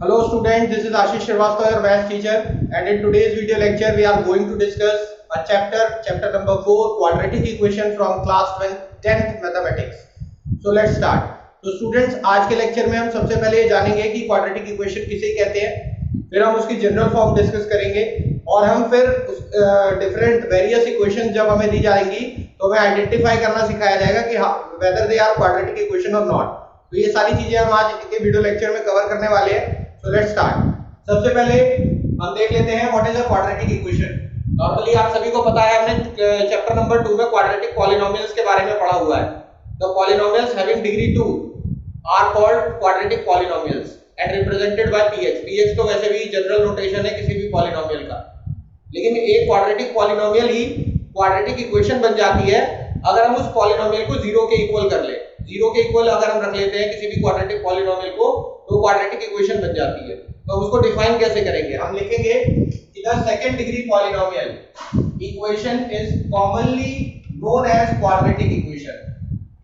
Hello students, this is Ashish Srivastava, your math teacher, and in today's video lecture we are going to discuss a chapter number 4, quadratic equation from class 10th mathematics. So let's start. तो students, आज के lecture में हम सबसे पहले ये जानेंगे कि क्वाड्रेटिक इक्वेशन किसे कहते हैं, फिर हम उसकी जनरल फॉर्म डिस्कस करेंगे और हम फिर डिफरेंट वेरियस इक्वेशन जब हमें दी जाएंगी तो हमें आइडेंटिफाई करना सिखाया जाएगा कि whether they are quadratic equation और नॉट। तो ये सारी चीजें हम आज के वीडियो लेक्चर में कवर करने वाले हैं। सो लेट्स स्टार्ट। सबसे पहले हम देख लेते हैं what is a quadratic equation. Normally आप सभी को पता है, हमने चैप्टर नंबर 2 में क्वाड्रेटिक पॉलिनोमियल्स के बारे में पढ़ा हुआ है। The polynomials having degree 2 are called quadratic polynomials and represented by px। px तो वैसे भी जनरल नोटेशन है किसी भी पॉलिनोमियल का, लेकिन एक क्वाड्रेटिक पॉलिनोमियल ही क्वाड्रेटिक इक्वेशन बन जाती है अगर हम उस पॉलिनोमियल को 0 के इक्वल कर ले। 0 के इक्वल अगर हम रख लेते हैं किसी भी क्वाड्रेटिक पॉलिनोमियल को तो क्वाड्रेटिक इक्वेशन बन जाती है। तो उसको डिफाइन कैसे करेंगे? हम लिखेंगे कि the second degree polynomial equation is commonly known as quadratic equation.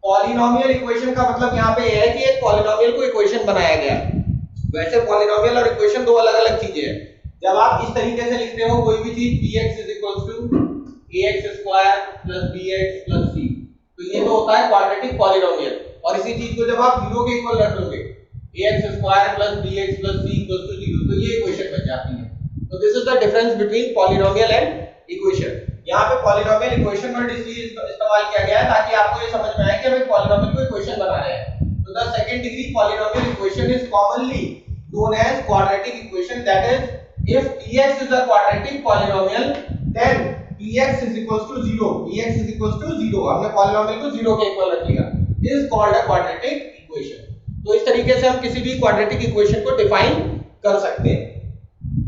Polynomial equation का मतलब यहाँ पे यह है कि एक पॉलिनोमियल को इक्वेशन बनाया गया। वैसे पॉलिनोमियल और इक्वेशन दो अलग-अलग चीजें हैं। जब आप इस तरीके से लिखते हो कोई भी चीज bx ax² bx c, तो ये तो होता है क्वाड्रेटिक पॉलिनोमियल। और इसी चीज को जब आप 0 के इक्वल रख लोगे ax² bx c 0, तो ये इक्वेशन बन जाती है। तो this is the difference between polynomial and equation. यहाँ पे पॉलिनोमियल इक्वेशन वर्ड इसलिए इस्तेमाल किया गया है ताकि आपको ये समझ में आए कि हम एक पॉलिनोमियल को इक्वेशन बना रहे हैं। तो the second degree polynomial equation is commonly known as quadratic equation, that is if px is a quadratic polynomial then px is equals to 0, px is equals to 0, हमने polynomial को 0 के equal रख लिया, is called a quadratic equation। तो इस तरीके से हम किसी भी quadratic equation को डिफाइन कर सकते हैं।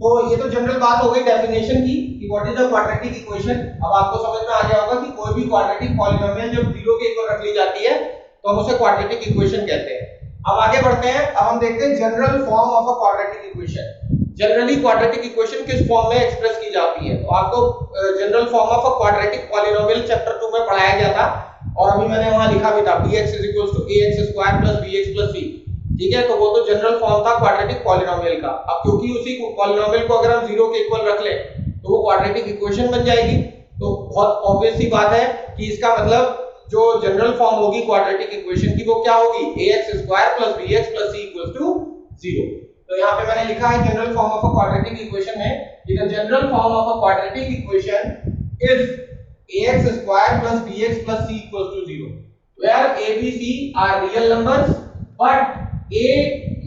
तो ये तो जनरल बात हो गई डेफिनेशन की कि what is a quadratic equation. अब आपको समझ में आ गया होगा कि कोई भी क्वाड्रेटिक पॉलिनोमियल जब 0 के इक्वल रख ली जाती है तो हम उसे क्वाड्रेटिक इक्वेशन कहते हैं। अब आगे बढ़ते हैं। अब हम देखते हैं general form of a quadratic equation. Generally quadratic equation किस फॉर्म में एक्सप्रेस की जाती है? तो आपको general form of a quadratic polynomial chapter 2 में पढ़ाया गया था और अभी मैंने वहां लिखा भी था bx ax² bx c। ठीक है, तो वो तो जनरल फॉर्म था क्वाड्रेटिक पॉलिनोमियल का। अब क्योंकि उसी पॉलिनोमियल को अगर हम 0 के इक्वल रख लें तो वो क्वाड्रेटिक इक्वेशन बन जाएगी। तो बहुत ऑब्वियस सी बात है कि इसका मतलब जो जनरल फॉर्म होगी क्वाड्रेटिक इक्वेशन की वो क्या होगी? ax² bx c 0। तो यहाँ पे मैंने लिखा है general form of a quadratic equation है कि the general form of a quadratic equation is ax² bx c 0 where a b c are real numbers but a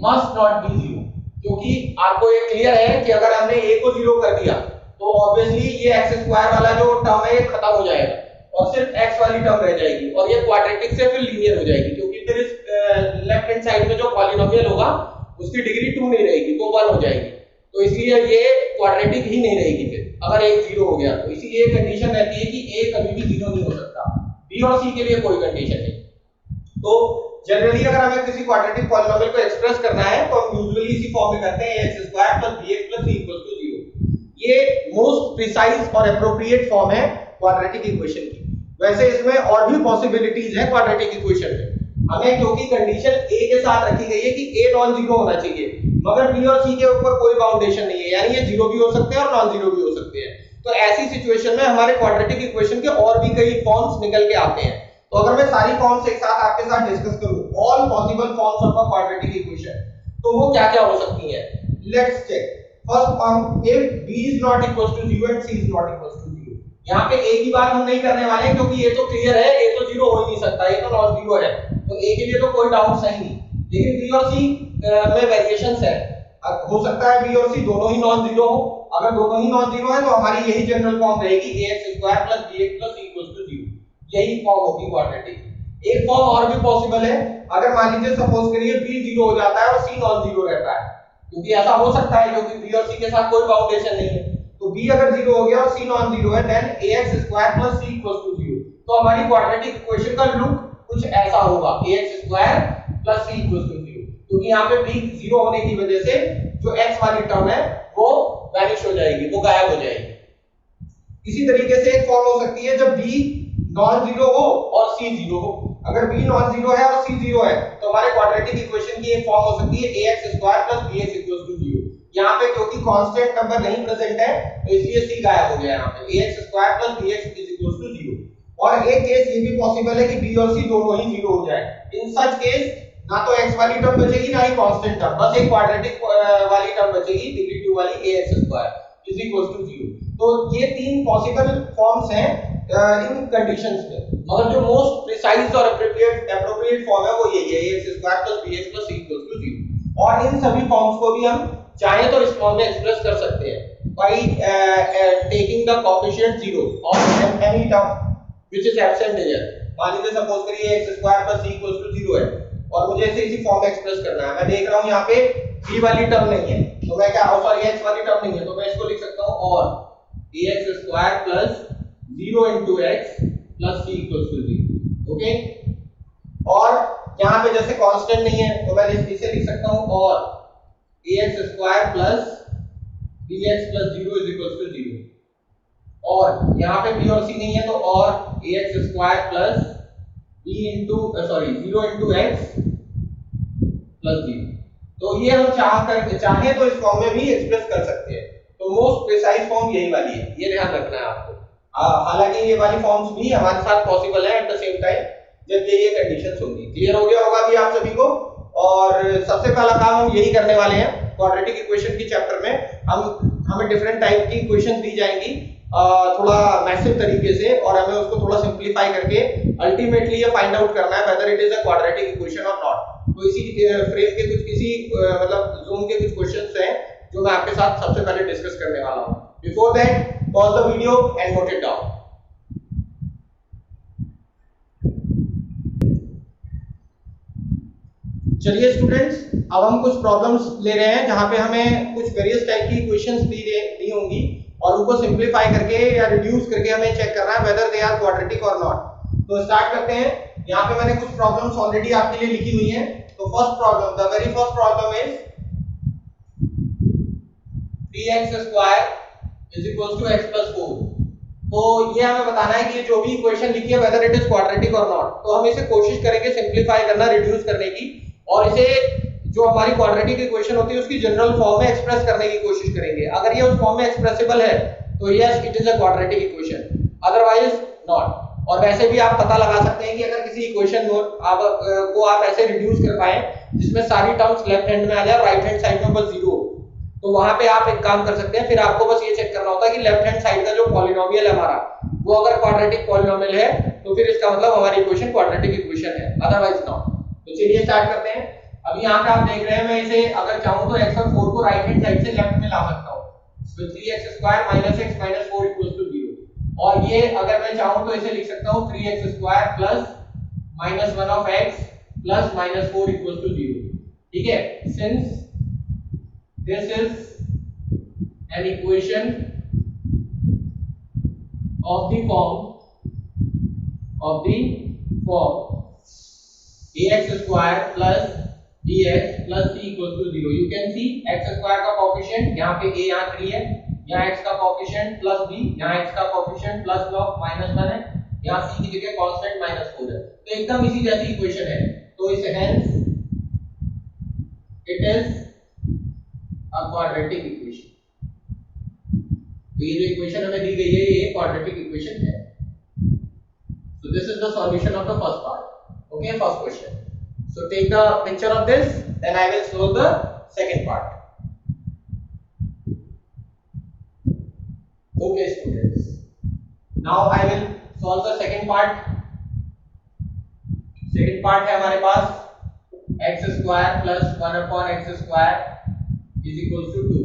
must not be 0। क्योंकि आपको ये क्लियर है कि अगर हमने a को 0 कर दिया तो ऑब्वियसली ये x² वाला जो टर्म है ये खत्म हो जाएगा और सिर्फ x वाली टर्म रह जाएगी और ये क्वाड्रेटिक से फिर लीनियर हो जाएगी, क्योंकि फिर इस लेफ्ट हैंड साइड में जो पॉलिनोमियल होगा उसकी डिग्री 2 नहीं रहेगी, तो 1 हो जाएगी। तो इसलिए ये क्वाड्रेटिक ही नहीं रहेगी फिर अगर एक 0 हो गया। तो इसीलिए कंडीशन रहती है कि a कभी भी 0 नहीं हो सकता। b और c के लिए कोई कंडीशन नहीं। तो जनरली अगर हमें किसी क्वाड्रेटिक पॉलिनोमियल को एक्सप्रेस करना है तो हम यूजुअली इसी फॉर्म में करते हैं ax² bx c 0। ये मोस्ट प्रिसाइज और एप्रोप्रिएट फॉर्म है क्वाड्रेटिक इक्वेशन की। वैसे इसमें और भी पॉसिबिलिटीज है क्वाड्रेटिक इक्वेशन में। हमें क्योंकि कंडीशन a के साथ रखी गई है कि a नॉन जीरो होना चाहिए, मगर b और c के ऊपर कोई बाउंडेशन नहीं है, यानी ये 0 भी हो सकते हैं और नॉन जीरो भी हो सकते हैं। तो ऐसी सिचुएशन में हमारे क्वाड्रेटिक इक्वेशन के और भी कई फॉर्म्स निकल के आते हैं। तो अगर मैं सारी फॉर्म्स एक साथ आपके साथ डिस्कस करूं, all possible forms of a quadratic equation, तो वो क्या-क्या हो सकती हैं? Let's check. First form, if b is not equals to 0 and c is not equals to 0। यहाँ पे a की बात हम नहीं करने वाले हैं क्योंकि ये तो क्लियर है, a तो 0 हो ही नहीं सकता, ये तो नॉन जीरो है, तो a के लिए तो कोई डाउट नहीं। लेकिन b और c में वेरिएशंस है। हो सकता है b और c दोनों ही नॉन जीरो हो। अगर दोनों ही नॉन जीरो है तो हमारी यही जनरल फॉर्म रहेगी ax² bx c 0। यही फॉर्म होगी क्वाड्रेटिक। एक फॉर्म और भी पॉसिबल है। अगर मान लीजिए सपोज करिए b 0 हो जाता है और c नॉन जीरो रहता है, क्योंकि ऐसा हो सकता है क्योंकि b और c के साथ कोई बाउंडेशन नहीं है। तो b अगर 0 हो गया और c नॉन जीरो है देन ax² c 0। तो हमारी क्वाड्रेटिक इक्वेशन का लुक कुछ ऐसा होगा, ax² c 0। क्योंकि यहाँ पे b 0 होने की वजह से जो x वाली टर्म है वो वैनिश हो जाएगी, वो गायब हो जाएगी। इसी तरीके से एक फॉर्म हो सकती है जब b नॉन जीरो हो और c 0 हो। अगर b नॉन जीरो है और c 0 है तो हमारे क्वाड्रेटिक इक्वेशन की एक फॉर्म हो सकती है ax² bx 0। यहाँ पे क्योंकि कांस्टेंट नंबर नहीं प्रेजेंट है तो इसलिए सी गायब हो गया यहाँ पे ax square plus bx is equal to 0। और एक केस ये भी पॉसिबल है कि b और c दोनों ही 0 हो जाए। इन सच केस ना तो x वाली टर्म बचेगी ना ही कांस्टेंट टर्म, बस एक क्वाड्रेटिक वाली टर्म बचेगी डिग्री 2 वाली ax square is equal to 0। तो ये तीन पॉसिबल फॉर्म्स हैं इन कंडीशंस में, मगर जो मोस्ट प्रिसाइज और एप्रोप्रिएट फॉर्म है वो यही है ax square plus bx plus c equal to 0। और इन सभी फॉर्म्स को भी हम चाहे तो इस फॉर्म में एक्सप्रेस कर सकते हैं by taking the coefficient 0 of any term which is absent here. मान लीजिए सपोज करिए x square plus c equal to 0 है और मुझे इसे इसी फॉर्म में एक्सप्रेस करना है। मैं देख रहा हूं यहां पे b वाली टर्म नहीं है तो मैं क्या सॉरी x वाली टर्म नहीं है तो मैं इसको लिख सकता हूं और ax square plus 0 into x plus c equal to 0। Okay, और यहां पे जैसे कांस्टेंट नहीं है तो मैं इसे लिख सकता हूं और ax square plus bx plus 0 is equal to 0। और यहाँ पे b और c नहीं है तो और ax square plus b into 0 into x plus 0। तो ये हम चाहे तो इस फॉर्म में भी एक्सप्रेस कर सकते हैं। तो मोस्ट प्रिसाइज फॉर्म यही वाली है, ये ध्यान रखना है आपको। हालांकि ये वाली फॉर्म्स भी हमारे साथ पॉसिबल है एट द सेम टाइम जब ये कंडीशंस होंगी। क्लियर हो गया होगा अभी आप सभी को। और सबसे पहला काम हम यही करने वाले हैं क्वाड्रेटिक इक्वेशन की चैप्टर में। हमें डिफरेंट टाइप की इक्वेशंस दी जाएंगी थोड़ा मैसिव तरीके से, और हमें उसको थोड़ा सिंपलीफाई करके अल्टीमेटली ये फाइंड आउट करना है weather it is a quadratic equation और नॉट। तो इसी फ्रेम के कुछ मतलब जोन के कुछ क्वेश्चंस हैं जो मैं आपके साथ सबसे पहले डिस्कस करने वाला हूं। Before that pause the video and note it down. चलिए स्टूडेंट्स, अब हम कुछ प्रॉब्लम्स ले रहे हैं जहां पे हमें कुछ वेरियस टाइप की इक्वेशंस दी होंगी और उनको सिंपलीफाई करके या रिड्यूस करके हमें चेक करना है वेदर दे आर क्वाड्रेटिक और नॉट। तो स्टार्ट करते हैं। यहाँ पे मैंने कुछ प्रॉब्लम्स ऑलरेडी आपके लिए लिखी हुई हैं। तो first problem, the very first problem is 3x square is equal to x plus 4। तो ये हमें बताना है कि जो भी इक्वेशन लिखी है वेदर इट इज क्वाड्रेटिक और नॉट। तो हम इसे कोशिश करेंगे सिंपलीफाई करना, रिड्यूस करने की, और इसे जो हमारी क्वाड्रेटिक इक्वेशन होती है उसकी जनरल फॉर्म में एक्सप्रेस करने की कोशिश करेंगे। अगर ये उस फॉर्म में एक्सप्रेसिबल है तो yes it is a quadratic equation, otherwise not. और वैसे भी आप पता लगा सकते हैं कि अगर किसी इक्वेशन को आप ऐसे रिड्यूस कर पाए जिसमें सारी टर्म्स लेफ्ट हैंड में आ जाए, राइट हैंड साइड में बस 0, तो वहां पे आप एक काम कर सकते हैं। फिर आपको बस ये चेक करना होता है कि लेफ्ट हैंड साइड का जो पॉलिनोमियल है हमारा वो अगर क्वाड्रेटिक पॉलिनोमियल है तो फिर इसका मतलब हमारी इक्वेशन क्वाड्रेटिक इक्वेशन है, अदरवाइज नॉट। तो चलिए स्टार्ट करते हैं। अभी यहाँ पे आप देख रहे हैं मैं इसे अगर चाहूं तो x और 4 को राइट हैंड साइड से लेफ्ट में ला सकता हूं। तो 3x square minus x minus 4 equals to 0। और ये अगर मैं चाहूं तो इसे लिख सकता हूं 3x square plus minus 1 of x plus minus 4 equals to 0। ठीक है, since this is an equation of the form ax square plus bx plus c equals to 0। you can see x square का coefficient यहाँ पे a यहाँ 3 है, यहाँ x का coefficient plus b, यहाँ x का कोएफिशिएंट प्लस लॉग माइनस 1 है, यहाँ c की जगह कांस्टेंट माइनस 4 है। तो एकदम इसी जैसी इक्वेशन है। तो इस hence it is a quadratic equation। तो ये जो इक्वेशन हमें दी गई है ये क्वाड्रेटिक इक्वेशन है। So this is the solution of the first part. Okay, first question. So take the picture of this, then I will solve the second part. Okay students, now I will solve the second part. Second part है हमारे पास x square plus 1 upon x square is equal to 2।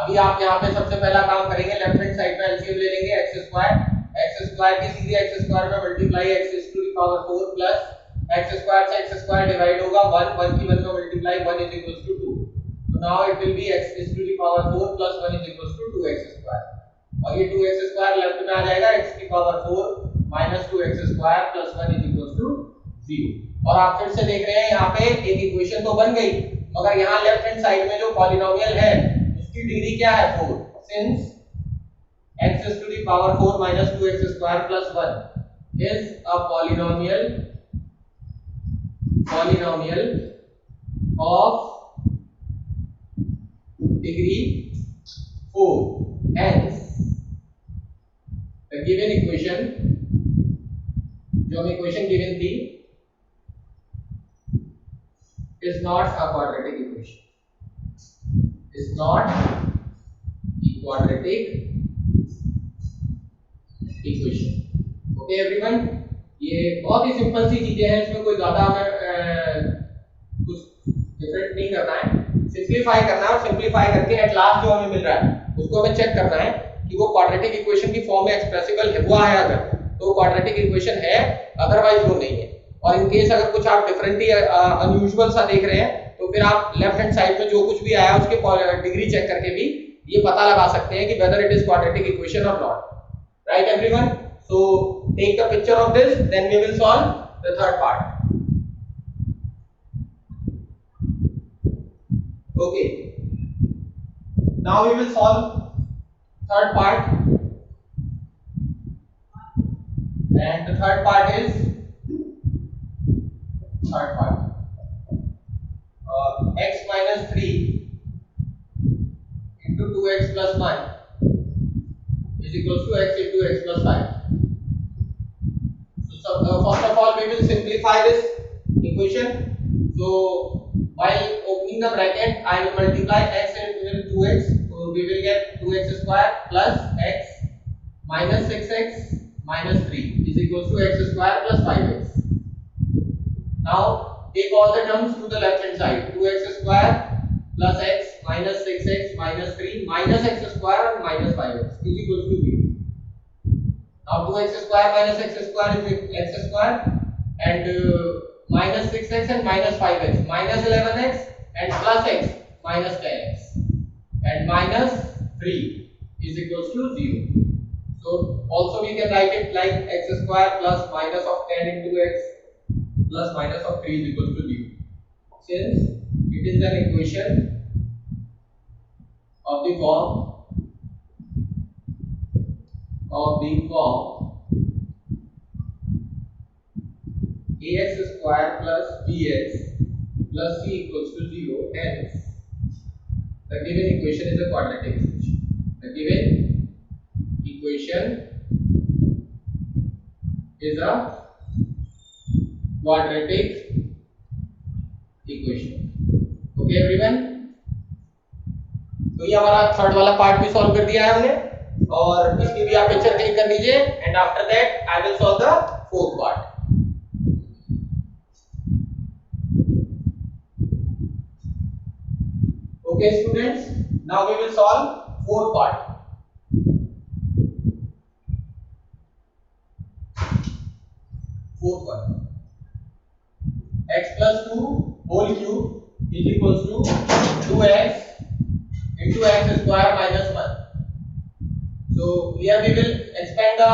अभी आप यहाँ पे सबसे पहला काम करेंगे, लेफ्ट हैंड साइड में एलसीएम ले लेंगे x स्क्वायर की सीधे x स्क्वायर में multiply x to the power 4 plus x square से x स्क्वायर डिवाइड होगा 1 की 1 का मल्टीप्लाई 1 इज इक्वल टू 2। तो now it will be x to the power 4 plus 1 is equal to 2x square. और ये 2x square left में आ जाएगा, x की power 4 minus 2x square plus 1 is equal to 0। और आप फिर से देख रहे हैं यहाँ पे एक इक्वेशन तो बन गई, मगर यहाँ लेफ्ट हैंड साइड में जो पॉलिनोमियल है उसकी डिग्री क्या है 4। Since x to the power 4 minus 2x square plus 1 is a polynomial of degree 4. Hence the given equation, जो हमें equation given थी, is not a quadratic equation. Is not a quadratic equation. Okay everyone, ये बहुत ही simple सी चीजें हैं, इसमें कोई ज्यादा हमें कुछ डिफरेंट नहीं करना है, सिंपलीफाई करना है और सिंपलीफाई करके एट लास्ट जो हमें मिल रहा है उसको हमें चेक करना है कि वो क्वाड्रेटिक इक्वेशन की फॉर्म में एक्सप्रेसिबल है, हुआ है अगर तो क्वाड्रेटिक इक्वेशन है, अदरवाइज वो नहीं है। और इन केस अगर कुछ आप डिफरेंटली अनयूजुअल सा देख रहे हैं तो फिर आप लेफ्ट हैंड साइड में जो कुछ भी आया उसके डिग्री चेक करके भी ये पता लगा सकते हैं कि whether it is quadratic equation और not. Right everyone, so take the picture of this, then we will solve the third part. Okay, now we will solve third part, and the third part is x minus 3 into 2x plus 1 is equals to x into x plus 5. So first of all we will simplify this equation. So while opening the bracket I will multiply x with 2x, so we will get 2x square plus x minus 6x minus 3 is equals to x square plus 5x. Now take all the terms to the left hand side, 2x square plus x minus 6x minus 3 minus x square and minus 5x is equals to 0. Now 2x square minus x square is x square, and minus 6x and minus 5x minus 11x and plus x minus 10x and minus 3 is equals to 0. So also we can write it like x square plus minus of 10 into x plus minus of 3 is equals to 0. Since it is an equation of the form ax square plus bx plus c equals to 0, hence the given equation is a quadratic equation. The given equation is a quadratic equation. Okay everyone, तो ये हमारा third वाला part भी solve कर दिया है हमने, और इसकी भी आप पिक्चर क्लिक कर लीजिए, and after that I will solve the fourth part. Okay students, now we will solve fourth part. Fourth one, x plus 2 whole cube is equals to 2x into x square minus 1. So here we will expand the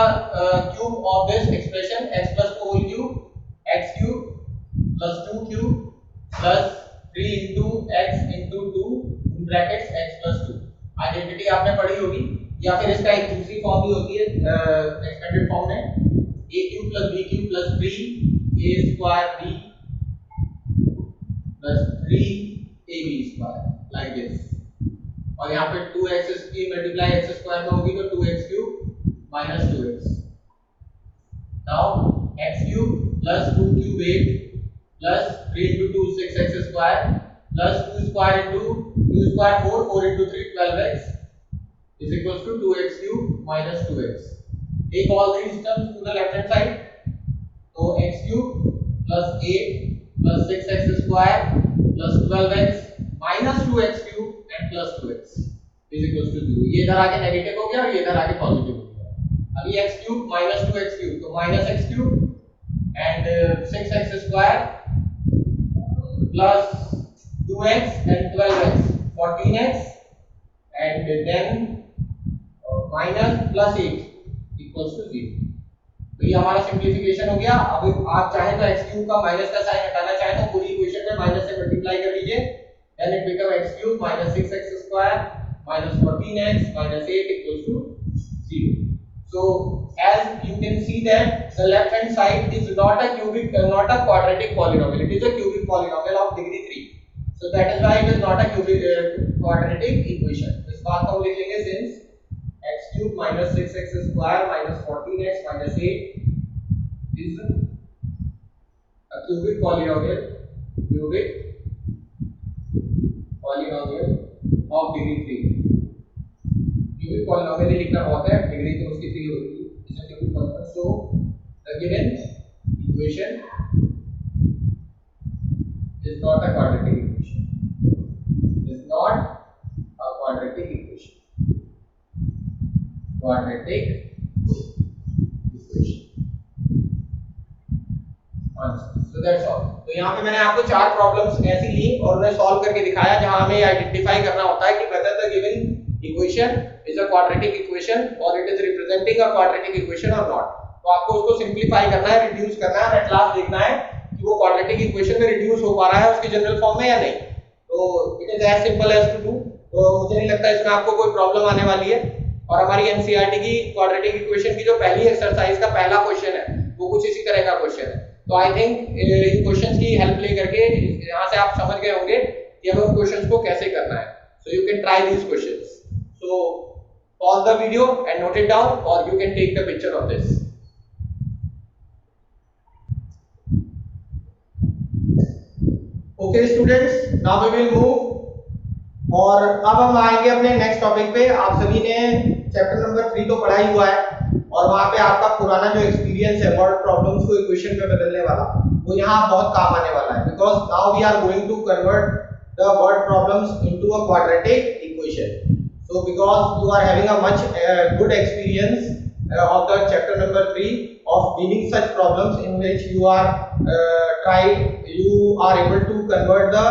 cube of this expression, x plus 2 whole cube, x cube plus 2 cube plus 3 into x into 2 in brackets x plus 2. Identity आपने पढ़ी होगी, या फिर इसका एक दूसरी form भी होती है एक्सपेंडेड फॉर्म में, a cube plus b cube plus 3 a square b plus 3ab square like this. और यहाँ पे 2x की मल्टीप्लाई x स्क्वायर में होगी तो 2x cube minus 2x. Now x cube plus 2 cube 8 plus 3 into 2 6x square plus 2 square into 2 square 4 4 into 3 12x is equals to 2x cube minus 2x. Take all these terms to the left hand side. So x cube plus 8 plus 6x square plus 12x minus 2x cube and plus 2x is equals to 0. ये इधर आके negative हो गया और ये इधर आके positive हो गया. अभी x cube minus 2x cube तो minus x cube and 6x square plus 2x and 12x 14x and then minus plus 8 equals to 0. तो ये हमारा सिंप्लीफिकेशन हो गया. अब आप चाहे तो x क्यूब का माइनस का साइन हटाना चाहे तो पूरी इक्वेशन में माइनस से मल्टीप्लाई कर लीजिए, then it become x cube minus 6x square minus 14x minus 8 equals to 0. So as you can see that the left hand side is not a quadratic polynomial, it is a cubic polynomial of degree 3. So that is why it is not a quadratic equation. इस बात को हम लिख लेंगे since x cube minus 6x square minus 14x minus 8 is a cubic polynomial of degree 3. Cubic polynomial ही लिखना होता है, डिग्री तो उसकी 3 होती है, इसे cubic polynomial. So the given equation is not a quadratic equation. Is not a quadratic equation. Quadratic equation. So that's all. तो यहाँ पे मैंने आपको 4 प्रॉब्लम्स ऐसी ली और उन्हें सॉल्व करके दिखाया जहाँ हमें आइडेंटिफाई करना होता है कि whether the given equation is a quadratic equation or it is representing a quadratic equation or not. तो आपको उसको सिंपलीफाई करना है, रिड्यूस करना है और एट लास्ट देखना है कि वो क्वाड्रेटिक इक्वेशन में रिड्यूस हो पा रहा है उसकी जनरल फॉर्म में या नहीं. तो it is as simple as to do. तो मुझे नहीं लगता इसमें आपको कोई प्रॉब्लम आने वाली है. और हमारी एनसीईआरटी की क्वाड्रेटिक इक्वेशन की जो पहली एक्सरसाइज का पहला क्वेश्चन है वो कुछ इसी तरह का क्वेश्चन है. तो आई थिंक इन क्वेश्चंस की हेल्प ले करके यहाँ से आप समझ गए होंगे कि हमें उन क्वेश्चंस को कैसे करना है. So you can try these questions. So pause the video and note it down or you can take the picture of this. Okay students, now we will move. और अब हम आएंगे अपने नेक्स्ट टॉपिक पे. आप सभी ने चैप्टर नंबर 3 तो पढ़ा ही हुआ है और वहाँ पे आपका पुराना जो एक्सपीरियंस है वर्ड प्रॉब्लम्स को इक्वेशन में बदलने वाला वो यहाँ बहुत काम आने वाला है. Because now we are going to convert the word problems into a quadratic equation. So because you are having a much good experience of the chapter number 3 of dealing such problems in which you are able to convert the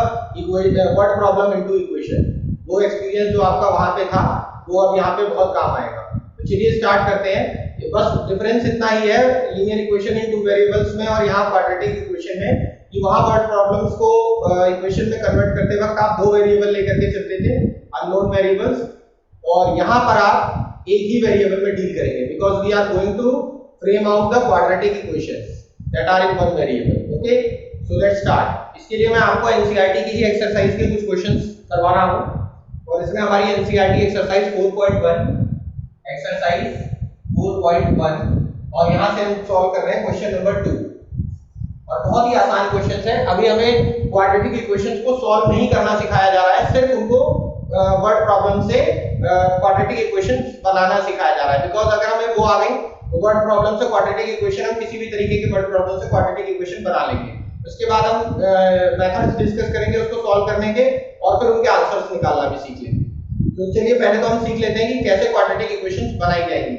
word problem into equation. वो experience जो आपका वहाँ पे था वो अब यहाँ पे बहुत काम आएगा. तो चलिए स्टार्ट करते हैं. बस डिफरेंस इतना ही है linear equation in two variables में और यहाँ क्वाड्रेटिक इक्वेशन में कि वहाँ वर्ड प्रॉब्लम्स को इक्वेशन में कन्वर्ट करते वक्त आप 2 वेरिएबल लेकर के चलते थे, अननोन वेरिएबल्स, और यहाँ पर आप एक ही वेरिएबल में डील करेंगे because we are going to frame out the quadratic equations that are in one variable. Okay, so let's start. इसके लिए मैं आपको एनसीईआरटी की ही एक्सरसाइज के कुछ क्वेश्चंस करवा रहा हूँ और इसमें हमारी एनसीईआरटी एक्सरसाइज 4.1 और यहाँ से हम सॉल्व कर रहे हैं क्वेश्चन नंबर 2 और बहुत ही आसान क्वेश्चंस है. अभी हमें क्वाड्रेटिक इक्वेशंस को सॉल्व नहीं करना सिखाया जा रहा है, सिर्फ उनको वर्ड प्रॉब्लम से क्वाड्रेटिक इक्वेशंस बनाना सिखाया जा रहा है. बिकॉज अगर हमें वो आ गई तो वर्ड प्रॉब्लम से क्वाड्रेटिक इक्वेशन हम किसी भी तरीके के वर्ड प्रॉब्लम से क्वाड्रेटिक इक्वेशन बना लेंगे. उसके बाद हम मेथड्स डिस्कस करेंगे उसको सॉल्व करने के और फिर उनके आंसर्स निकालना भी सीख लेंगे. तो चलिए पहले तो हम सीख लेते हैं कि कैसे क्वाड्रेटिक इक्वेशंस बनाई जाएंगी.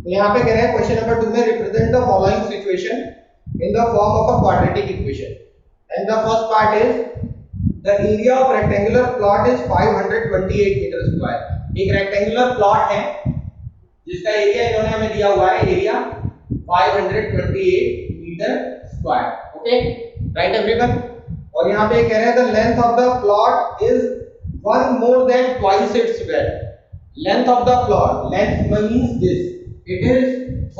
तो यहाँ पे कह रहे हैं क्वेश्चन नंबर 2 में represent the following situation in the form of a quadratic equation. And the first part is the area of rectangular plot is 528 meter square. एक rectangular plot है जिसका एरिया इन्होंने हमें दिया हुआ है, area 528 meter square. Okay, right everyone? और यहाँ पे कह रहे हैं the length of the plot is one more than twice its width. Length of the plot, length means this, it is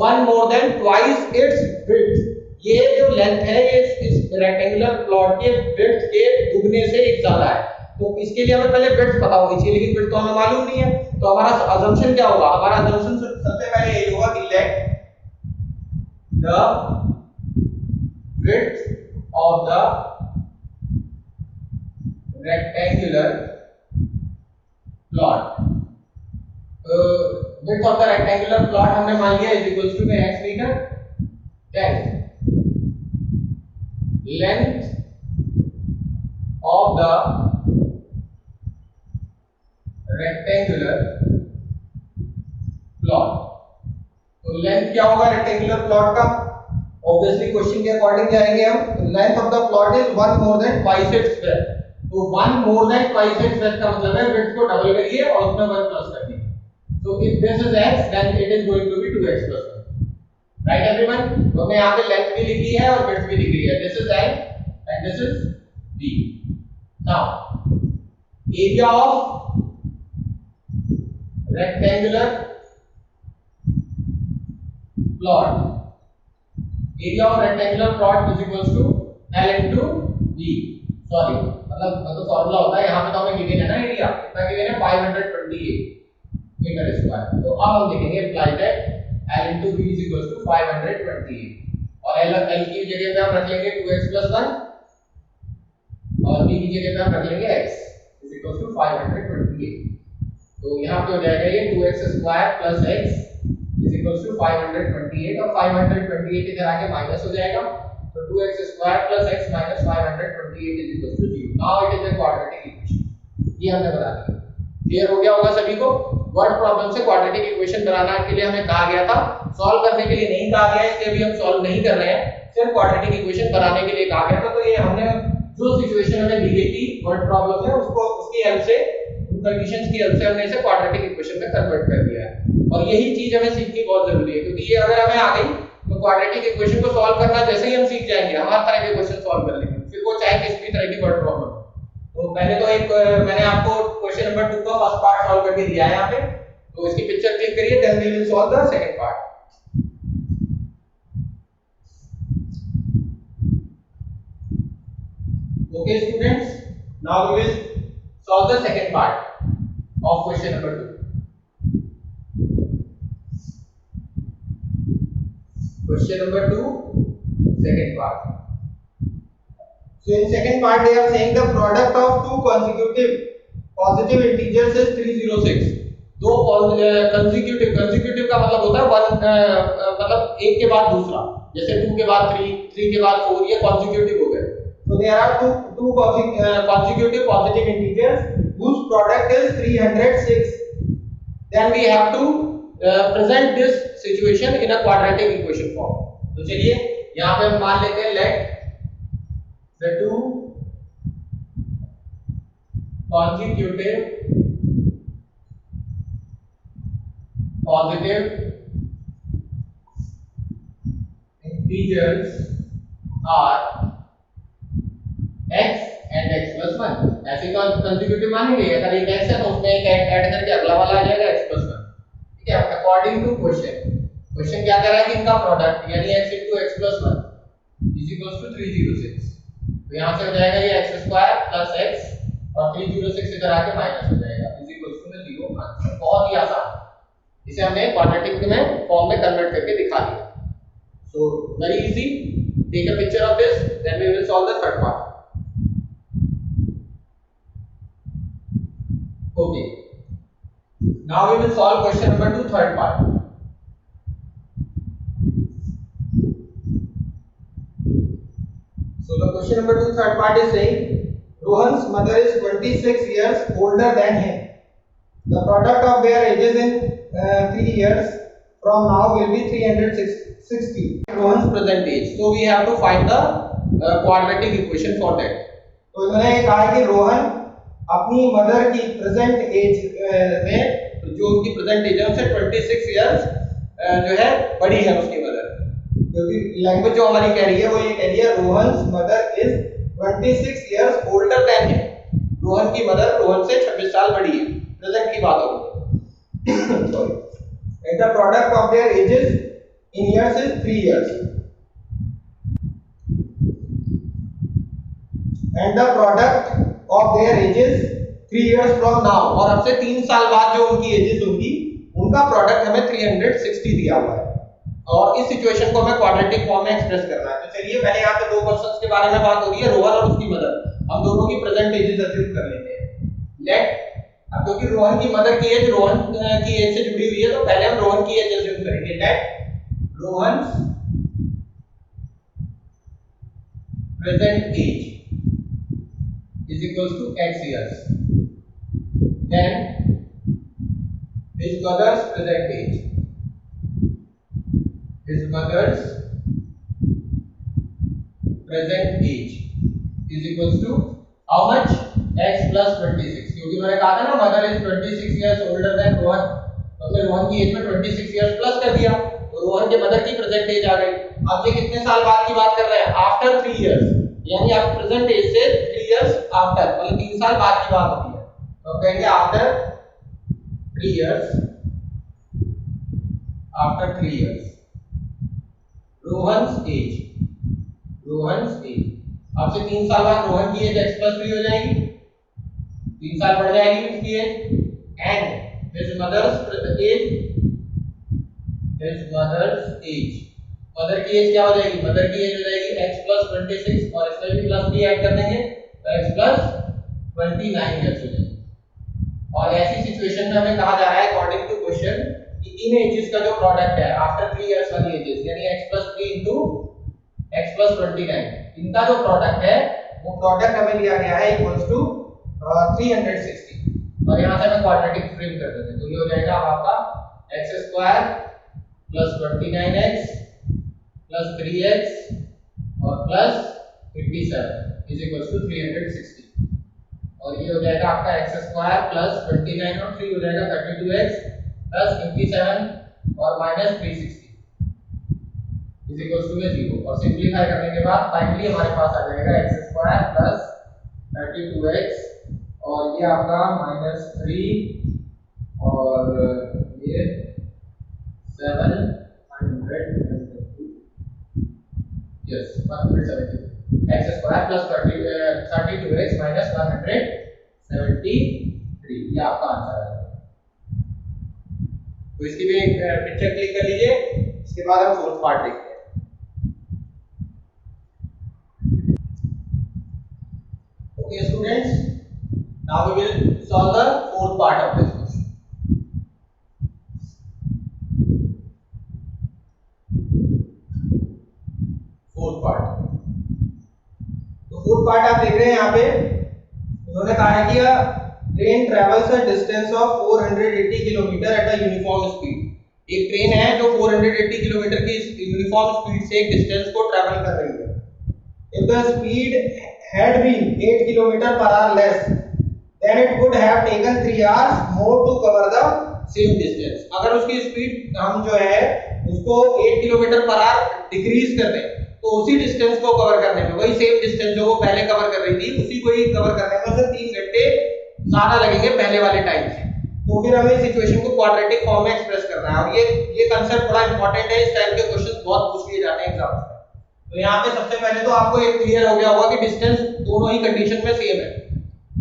one more than twice its width. ये जो length है ये इस रेक्टेंगुलर प्लॉट के विड्थ के दुगने से एक ज्यादा है. तो इसके लिए हमें पहले विड्थ पता होनी चाहिए, लेकिन विड्थ तो हमें मालूम नहीं है. तो हमारा अजम्पशन क्या होगा? हमारा अजम्पशन सबसे पहले ये होगा कि let the width of the rectangular plot, width of the rectangular plot हमने मान लिया is equal to x metre, then length of the rectangular plot. तो लेंथ क्या होगा रेक्टेंगुलर प्लॉट का? ऑब्वियसली क्वेश्चन के अकॉर्डिंग जाएंगे हम. Length of the plot is 1 more than twice its width. तो 1 more than twice its width का मतलब है विड्थ को डबल करिए और उसमें 1 प्लस कर दीजिए. So if this is x then it is going to be 2x plus 1. Right everyone? तो हमने यहाँ पे लेंथ भी लिख ली है और विड्थ भी लिख ली है. This is l and this is b. Now area of rectangular plot, area of rectangular plot is equals to l into b. Sorry मतलब फॉर्मूला होता है, यहाँ पे तो हमें गिवन है ना एरिया, कितना गिवन है 528 मीटर स्क्वायर। तो अब हम लिखेंगे apply that L into B is equals to 528 और L की जगह पे हम रख लेंगे 2x + 1 और B की जगह पे हम रख लेंगे x is equals to 528। तो यहाँ पे हो जाएगा ये 2x² + x is equals to 528 और 528 इधर आके माइनस हो जाएगा, तो 2x² + x - 528 is equals to 0। Now it is a quadratic equation. ये हमने बना दिया। क्लियर हो गया होगा सभी को। वर्ड प्रॉब्लम से क्वाड्रेटिक इक्वेशन बनाने के लिए हमें कहा गया था, सॉल्व करने के लिए नहीं कहा गया, इसलिए अभी हम सॉल्व नहीं कर रहे हैं, सिर्फ क्वाड्रेटिक इक्वेशन बनाने के लिए कहा गया था। तो ये हमने जो सिचुएशन हमें दी गई थी वर्ड प्रॉब्लम में, उसको उसकी हेल्प से, उन कंडीशंस की हेल्प से हमने इसे क्वाड्रेटिक इक्वेशन में कन्वर्ट कर दिया है। और यही चीज हमें सीखनी बहुत जरूरी है, क्योंकि ये अगर हमें आ गई तो क्वाड्रेटिक इक्वेशन को सॉल्व करना जैसे ही हम सीख जाएंगे, हम हर तरह के क्वेश्चन सॉल्व कर लेंगे, फिर वो चाहे किसी भी तरह की वर्ड प्रॉब्लम। तो पहले तो एक मैंने आपको क्वेश्चन नंबर 2 का फर्स्ट पार्ट सॉल्व करके दिया है यहाँ पे, तो इसकी पिक्चर क्लिक करिए, then we will solve the second part. Okay students, now we will solve the second part of question number 2। Question number 2, second part. So in second part they are saying the product of two consecutive positive integers is 306। दो consecutive का मतलब होता है one, मतलब एक के बाद दूसरा, जैसे 2 के बाद 3, 3 के बाद 4, ये consecutive हो गए। So there are two consecutive positive integers whose product is 306। Then we have to present this situation in a quadratic equation form। तो चलिए यहाँ पे हम मान लेते हैं let the two consecutive positive integers are x and x + 1। ऐसे consecutive मानेंगे, अगर एक x है तो उसमें एक ऐड करके अगला वाला आ जाएगा x + 1। ठीक है, अकॉर्डिंग टू क्वेश्चन क्या कह रहा है कि इनका प्रोडक्ट यानी x * x + 1 = 306। तो यहां से हो जाएगा ये x² + x और 306 इधर आके माइनस हो जाएगा = 0 आंसर। बहुत ही आसान, इसे हमने क्वाड्रेटिक में फॉर्म में कन्वर्ट करके दिखा दिया। So very easy, take a picture of this, then we will solve the third part. Okay, now we will solve question number 2, third part। So the question number 2, third part is saying Rohan's mother is 26 years older than him। The product of their ages in 3 years from now will be 360। Rohan's present age, so we have to find the quadratic equation for that। तो इन्होंने कहा कि रोहन अपनी mother की present as में, जो उनकी present as है उससे 26 इयर्स जो है बड़ी है उसकी मदर, क्योंकि लैंग्वेज जो हमारी कह रही है वो ये कह रही है Rohan's mother is 26 years older than him. Rohan की मदर रोहन से 26 साल बड़ी है, प्रेजेंट की बात हो रही है। Sorry, and the product of their edges in years is 3 years, and the product of their edges 3 years from now, और अब से 3 साल बाद जो उनकी एजेस होंगी उनका प्रोडक्ट हमें 360 दिया हुआ है, और इस सिचुएशन को हमें क्वाड्रेटिक फॉर्म में एक्सप्रेस करना है। तो चलिए पहले यहाँ पे दो क्वेश्चंस के बारे में बात हो रही है, रोहन और उसकी मदर। हम दोनों की प्रेजेंट एजेस अज्यूम कर लेते हैं। लेट, अब क्योंकि रोहन की मदर की एज रोहन की एज से जुड़ी हुई है, तो पहले हम रोहन की एज अज्यूम करेंगे। Let Rohan's present age is equals to x years, then his mother's present age, his mother's present age is equals to how much, x plus 26। क्योंकि मैंने कहा था ना mother is 26 years older than Rohan, तो हमने रोहन की as में 26 years प्लस कर दिया, तो रोहन के मदर की प्रेजेंट एज आ गई। अब ये कितने साल बाद की बात कर रहे हैं, आफ्टर 3 years, यानी आप प्रेजेंट एज से 3 years आफ्टर, मतलब 3 साल बाद की बात होती है, तो कहेंगे after 3 years, after 3 years Rohan's age, अब से 3 साल बाद रोहन की एज x प्लस 3 हो जाएगी, 3 साल बढ़ जाएगी उसकी age, and his mother's age, mother की एज क्या हो जाएगी, मदर की एज हो जाएगी x प्लस 26 और इसमें भी प्लस 3 ऐड कर देंगे तो x प्लस 29 इयर्स हो जाएगी। और ऐसी सिचुएशन में हमें कहा जा रहा है अकॉर्डिंग टू क्वेश्चन कि इन एजेस का जो प्रोडक्ट है आफ्टर 3 इयर्स वाली एजेस यानी x plus 3 into x plus 29, इनका जो प्रोडक्ट है वो प्रोडक्ट हमें दिया गया है इक्वल्स टू 360 और यहां से हमें क्वाड्रेटिक फ्रेम कर देते हैं तो ये हो जाएगा आपका x square plus 29x plus 3x और प्लस 57 इज इक्वल्स टू 360 और ये हो जाएगा आपका x स्क्वायर प्लस 29 और 3 हो जाएगा 32x प्लस 57 और माइनस 360 इज इक्वल्स टू 0 और सिंपलीफाई करने के बाद फाइनली हमारे पास आ जाएगा x स्क्वायर प्लस 32x और ये आपका माइनस 3 और ये 700 yes 170 x square plus 32x minus 173 ये आपका आंसर है। तो इसकी भी एक पिक्चर क्लिक कर लीजिए, इसके बाद हम फोर्थ पार्ट देखते हैं। Okay students, now we will solve the fourth part of this question. Fourth part, तो फोर्थ पार्ट आप देख रहे हैं यहाँ पे उन्होंने कहा है कि train travels a distance of 480 kilometre at a uniform speed. एक ट्रेन है जो 480 किलोमीटर की यूनिफॉर्म स्पीड से एक डिस्टेंस को ट्रैवल कर रही है। If the speed had been 8 kilometre per our less then it would have taken 3 hours more to cover the same distance। अगर उसकी स्पीड हम जो है उसको 8 किलोमीटर पर आवर डिक्रीज कर दें तो उसी डिस्टेंस को कवर करने में, वही सेम डिस्टेंस जो वो पहले कवर कर रही थी उसी को ही कवर करने में उसे 3 घंटे ज्यादा लगेंगे पहले वाले टाइम से। तो फिर हमें सिचुएशन को क्वाड्रेटिक फॉर्म में एक्सप्रेस करना है और ये कांसेप्ट बड़ा इंपॉर्टेंट है, इस टाइप के क्वेश्चंस बहुत पूछ लिए जाते हैं एग्जाम्स में। तो यहाँ पे सबसे पहले तो आपको एक क्लियर हो गया होगा कि डिस्टेंस दोनों ही कंडीशन में सेम है,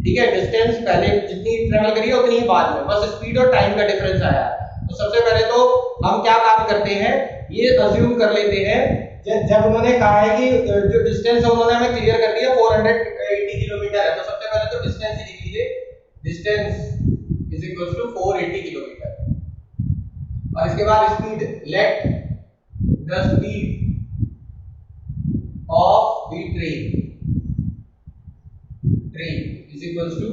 ठीक है। डिस्टेंस पहले जितनी ट्रेवल करी है उतनी ही बाद में, बस स्पीड और टाइम का डिफरेंस आया है। तो सबसे पहले तो हम क्या काम करते हैं, ये अज्यूम कर लेते हैं जब उन्होंने कहा है कि जो डिस्टेंस है उन्होंने हमें क्लियर कर दिया 480 किलोमीटर है, तो सबसे पहले तो डिस्टेंस ही लिख लीजिए, distance is equal to 480 kilometre और इसके बाद speed, let the speed of the train is equals to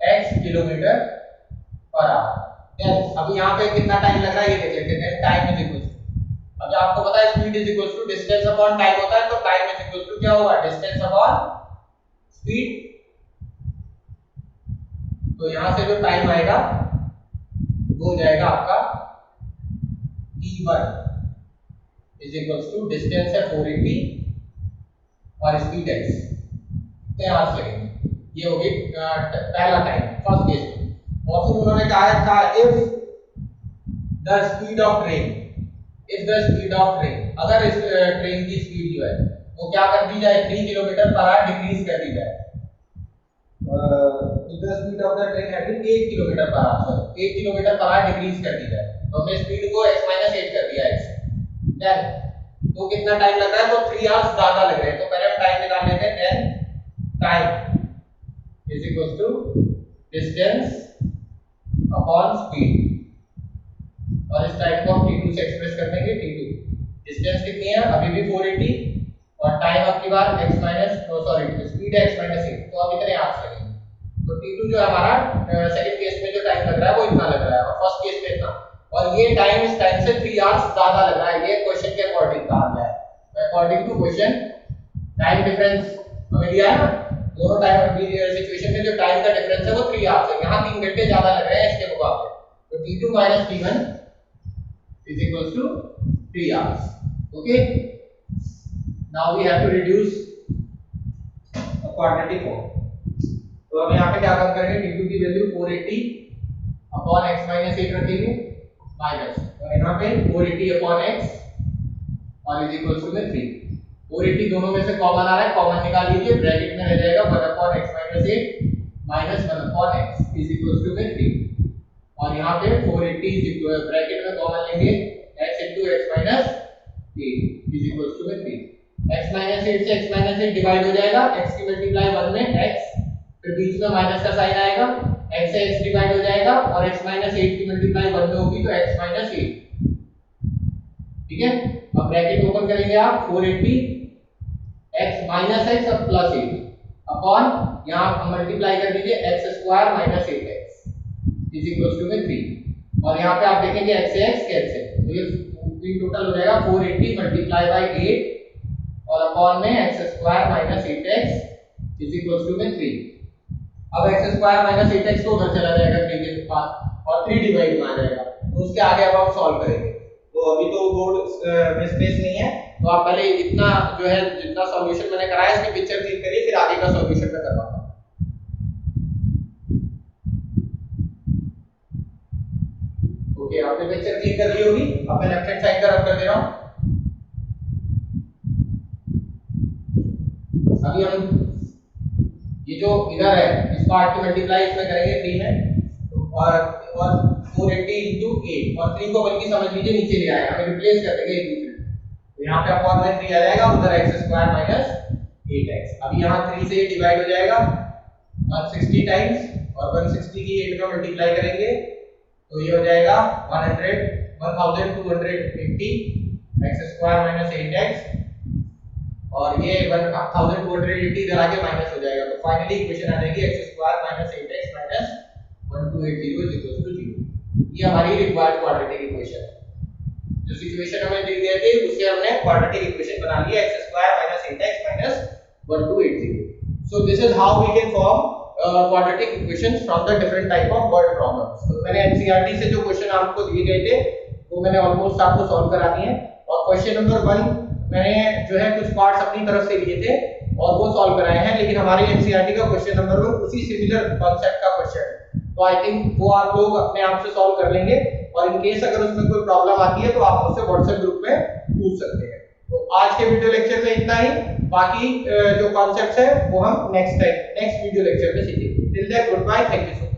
x kilometre per hour. Then अभी यहाँ पे कितना टाइम लग रहा है ये देख लेते हैं। टाइम इज इक्वल टू, अब आपको पता है speed is equal to distance upon time होता है, तो टाइम इज इक्वल टू क्या होगा, डिस्टेंस अपॉन स्पीड। तो यहाँ से जो टाइम आएगा वो हो जाएगा आपका t1 is equal to distance है 480 और स्पीड x, तो यहाँ से लगेंगे। ये होगी पहला टाइम फर्स्ट केस में। और फिर उन्होंने कहा था if the speed of train, if the speed of train, अगर इस ट्रेन की स्पीड जो है वो क्या कर दी जाए, 3 किलोमीटर पर आवर डिक्रीज कर दी जाए। If the speed of the train है 8 kilometre per our, 8 kilometre per our decrease कर दी जाए, तो हमने स्पीड को x - 8 कर दिया x। देन तो कितना टाइम लग रहा है, तो 3 आवर्स ज्यादा लग रहे हैं, तो पहले हम टाइम निकाल लेते हैं। Then time is equal to distance upon speed और इस टाइम को हम t2 से एक्सप्रेस कर देंगे। t2 डिस्टेंस कितनी है, अभी भी 480 और टाइम आपकी बार स्पीड है x - 8, तो अब इतने आवर्स लगेंगे। तो t2 जो है हमारा सेकंड केस में जो टाइम लग रहा है वो इतना लग रहा है और फर्स्ट केस में इतना, और ये टाइम इस टाइम से 3 आवर्स ज्यादा लग रहा है। ये क्वेश्चन के अकॉर्डिंग कहा गया है, according to question time difference हमें दिया है ना, दोनों टाइम सिचुएशन में जो टाइम का डिफरेंस है वो 3 आवर्स है, यहाँ 3 घंटे ज्यादा लग रहे हैं इसके मुकाबले। तो t2 - t1 is equals to 3 hours। okay, now we have to reduce a quadratic form। तो हम यहाँ पे क्या काम करेंगे, t2 की वैल्यू 480 अपॉन x - 8 रखेंगे माइनस, और यहाँ पे 480 अपॉन x और इज इक्वल टू 3। 480 दोनों में से कॉमन आ रहा है, कॉमन निकाल लीजिए, ब्रैकेट में रह जाएगा 1/x - 8 - 1/x = 3। और यहाँ पे 480 ब्रैकेट में कॉमन लेंगे x * x - 8 = 3। x - 8 से x - 8 डिवाइड हो जाएगा, x की मल्टीप्लाई 1 में x, फिर बीच में माइनस का साइन आएगा, x से x डिवाइड हो जाएगा और x - 8 की मल्टीप्लाई 1 में होगी तो x - 8। ठीक है, अब ब्रैकेट ओपन करेंगे आप, 480 x - x और +8 अपॉन यहां आप मल्टीप्लाई कर दीजिए x² - 8x = 3। और यहां पे आप देखेंगे x से x कैंसिल, तो ये टोटल हो जाएगा 480 × 8 और अपॉन में x² - 8x = 3। अब x² - 8x तो उधर चला जाएगा 3 के पास और 3 डिवाइड में आ जाएगा, तो उसके आगे अब हम सॉल्व करेंगे। तो अभी तो बोर्ड में स्पेस नहीं है, तो आप पहले इतना जो है जितना सॉल्यूशन मैंने कराया इसकी पिक्चर क्लिक करिए, फिर आगे का सॉल्यूशन मैं करवाता हूं। ओके, आपने पिक्चर क्लिक कर ली होगी, अब मैं लेफ्ट हैंड साइड का रब कर दे रहा हूं। अभी हम ये जो इधर है इस पार्ट की मल्टीप्लाई इसमें करेंगे 3 है, तो और 480 * 8 और 3 को बल्कि समझ लीजिए नीचे ले आए, हमें रिप्लेस कर देंगे एक दूसरे, तो यहाँ पे अपॉन में 3 आ जाएगा, उधर x² - 8x। अब यहाँ 3 से ये डिवाइड हो जाएगा 160 टाइम्स और 160 की 8 का मल्टीप्लाई करेंगे तो ये हो जाएगा 1280 x² - 8x और ये 1280 इधर आके माइनस हो जाएगा, तो फाइनली इक्वेशन आ जाएगी x² - 8x - 1280 = 0। ये हमारी रिक्वायर्ड क्वाड्रेटिक इक्वेशन है। जो सिचुएशन हमें दी गई थी उससे हमने क्वाड्रेटिक इक्वेशन बना ली है, x² - 8x - 1280। So this is how we can form quadratic equations from the different type of word problems। तो मैंने NCERT से जो क्वेश्चन आपको दिए गए थे वो मैंने ऑलमोस्ट आपको सॉल्व करा दिए हैं, और क्वेश्चन नंबर 1 मैंने जो है कुछ पार्ट्स अपनी तरफ से लिए थे और वो सॉल्व कराए हैं, लेकिन हमारे NCERT का क्वेश्चन नंबर 1 उसी सिमिलर कॉन्सेप्ट का क्वेश्चन है, तो आई थिंक वो आप लोग अपने आप से सॉल्व कर लेंगे, और इन केस अगर उसमें कोई प्रॉब्लम आती है तो आप मुझसे व्हाट्सएप ग्रुप में पूछ सकते हैं। तो आज के वीडियो लेक्चर में इतना ही, बाकी जो कॉन्सेप्ट्स है वो हम नेक्स्ट वीडियो लेक्चर में सीखेंगे। Till then goodbye, thank you so much.